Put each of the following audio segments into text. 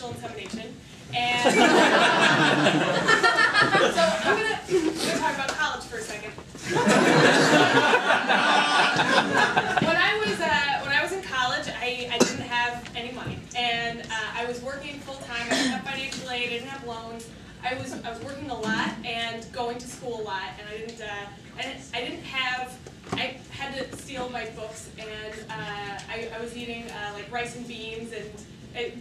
artificial insemination. And so I'm gonna talk about college for a second. When I was in college, I didn't have any money, and I was working full time. I didn't have financial aid. I didn't have loans. I was working a lot and going to school a lot, and I had to steal my books, and I was eating like rice and beans and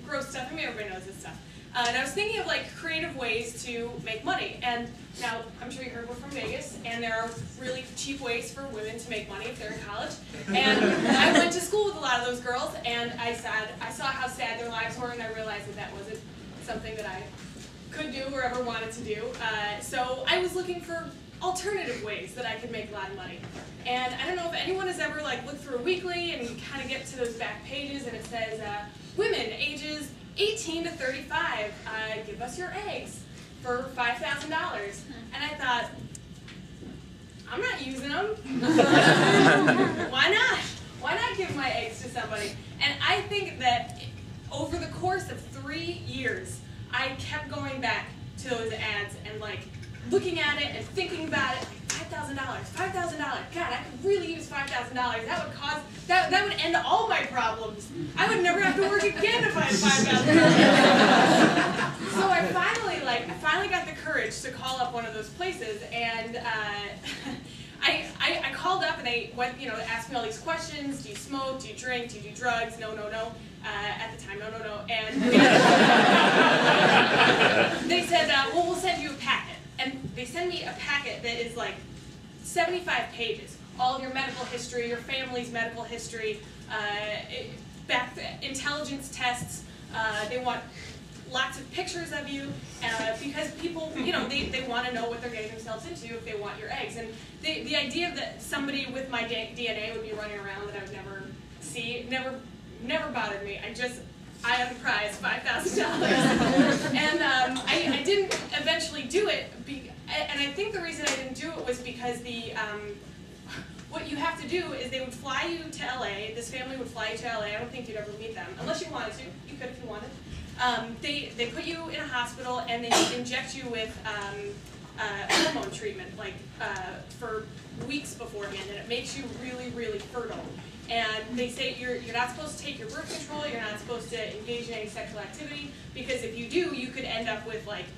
gross stuff. I mean, everybody knows this stuff. And I was thinking of like creative ways to make money. And now, I'm sure you heard we're from Vegas, and there are really cheap ways for women to make money if they're in college. And I went to school with a lot of those girls, and I saw how sad their lives were, and I realized that wasn't something that I could do or ever wanted to do. So I was looking for alternative ways that I could make a lot of money. And I don't know if anyone has ever like looked through a weekly and you kind of get to those back pages and it says, women ages 18 to 35, give us your eggs for $5,000. And I thought, I'm not using them. Why not? Why not give my eggs to somebody? And I think that over the course of 3 years, I kept going back to those ads and like looking at it and thinking about it, like $5,000, $5,000. God, I could really use $5,000. That would end all my problems. I would never have to work again if I had $5,000. So I finally got the courage to call up one of those places, and I called up and they went, asked me all these questions. Do you smoke? Do you drink? Do you do drugs? No, no, no. At the time, no, no, no. And they said, well, we'll send you a packet. And they send me a packet that is like 75 pages. All of your medical history, your family's medical history, intelligence tests. They want lots of pictures of you because people, they want to know what they're getting themselves into if they want your eggs. And the idea that somebody with my DNA would be running around that I would never see, never bothered me. I had the prize, $5,000. And I didn't eventually do it, and I think the reason I didn't do it was because what you have to do is they would fly you to LA, this family would fly you to LA, I don't think you'd ever meet them, unless you wanted to, you could if you wanted. They put you in a hospital and they inject you with hormone treatment, like for weeks beforehand, and it makes you really, really fertile. And they say you're not supposed to take your birth control, you're not supposed to engage in any sexual activity, because if you do, you could end up with like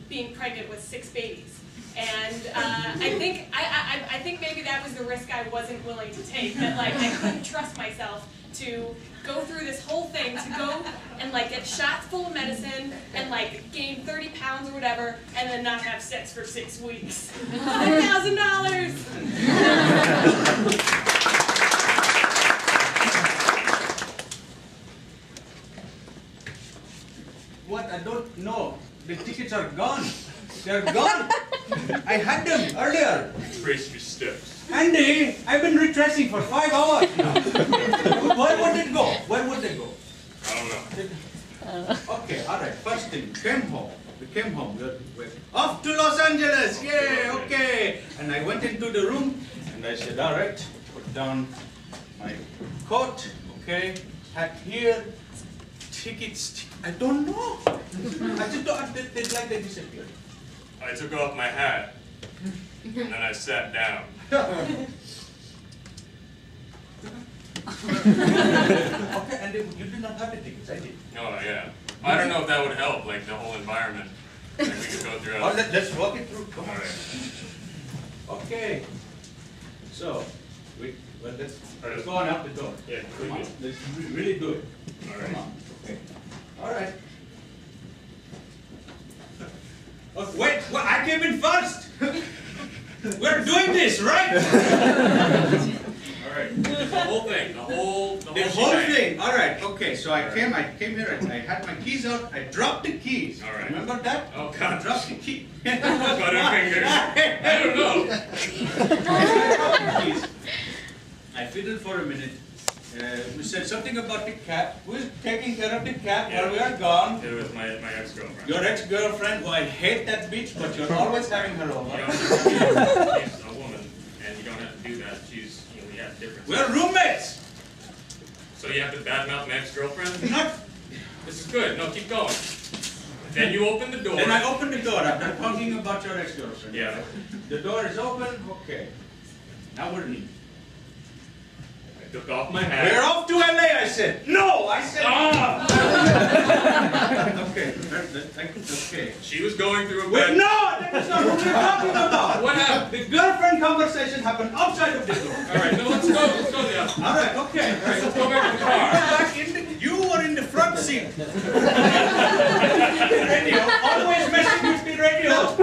being pregnant with 6 babies. And I think maybe that was the risk I wasn't willing to take, that like I couldn't trust myself to go through this whole thing, to go and like get shots full of medicine and like gain 30 pounds or whatever, and then not have sex for 6 weeks. $5,000! What? I don't know. The tickets are gone. They're gone. I had them earlier. Trace your steps. Andy, I've been retracing for 5 hours now. Where would it go? Where would they go? I don't know. Okay, all right. First thing, came home. We came home. We're off to Los Angeles. Yay, okay. And I went into the room and I said, all right, put down my coat, okay, hat here, tickets. I don't know. I just don't, they disappeared. I took off my hat, and then I sat down. Okay, and you did not have the tickets, I did. Oh, yeah. I don't know if that would help, like the whole environment. Like we could go through. Oh, let's walk it through. Come on. All right. Okay. So, let's go on out the door. Yeah, come on. Let's really do it. All right. Come on. Okay. All right. Oh, wait, well, I came in first. We're doing this, right? All right. The whole thing. The whole thing. All right. Okay. So I came here and I had my keys out. I dropped the keys. All right. Remember that? Oh God. I dropped the key. Butterfingers. I don't know. I dropped the keys. I fiddled for a minute. We said something about the cat. Who's taking care of the cat while we are gone? It was my ex-girlfriend. Your ex-girlfriend? Well, I hate that bitch, but you're always having her over. She's a woman, and you don't have to do that. She's, we have different. We're roommates! So you have to badmouth my ex-girlfriend? Not. This is good. No, keep going. Then you open the door. Then I open the door after talking about your ex-girlfriend. Yeah. The door is open, okay. Now we're in. I took off my hat. We're off to LA, I said. No, I said. Okay, okay. She was going through a Wait, bad... no, that is not what we're talking about. What happened? The girlfriend conversation happened outside of the door. All right, no, let's go. Let's go there. All right, okay. All right, let's go back to the car. You were in the front seat. Radio, always messing with the radio.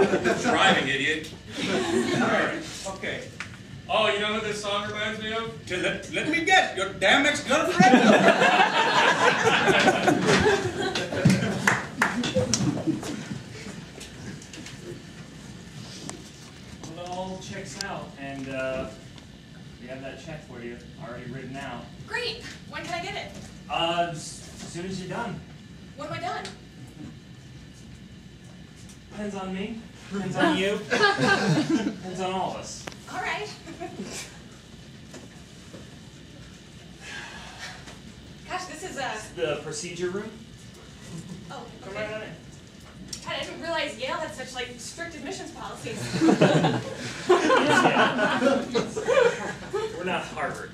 Driving, idiot. All right, okay. Oh, you know who this song reminds me of? Let me guess, your damn ex-girlfriend? Well, it all checks out, and we have that check for you already written out. Great. When can I get it? As soon as you're done. When am I done? Depends on me. Depends on you. Depends on all of us. All right. Gosh, this is The procedure room. Oh, Come right okay. on in. God, I didn't realize Yale had such like strict admissions policies. We're not Harvard.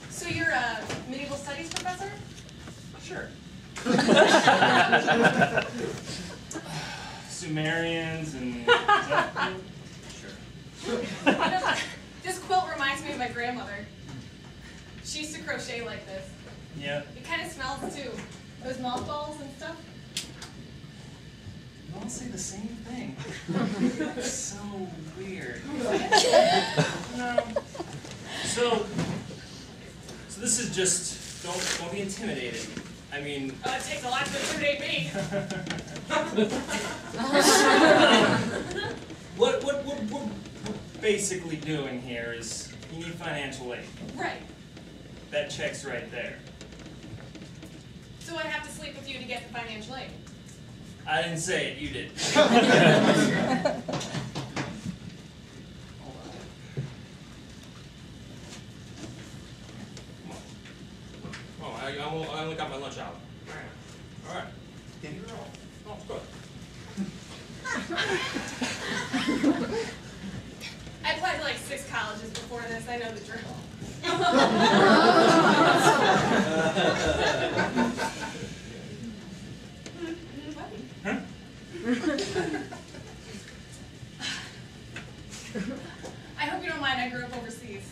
So you're a medieval studies professor? Sure. Sumerians and... Sure. You know, this quilt reminds me of my grandmother. She used to crochet like this. Yeah. It kind of smells too. Those mothballs and stuff. You all say the same thing. It's so weird. No. So this is just, don't be intimidated. I mean... Oh, it takes a lot to intimidate me. What we're basically doing here is you need financial aid. Right. That check's right there. So I have to sleep with you to get the financial aid. I didn't say it, you did. Oh, I only got my lunch out. All right. Oh, it's good. I applied to like 6 colleges before this. I know the drill. Huh? I hope you don't mind. I grew up overseas.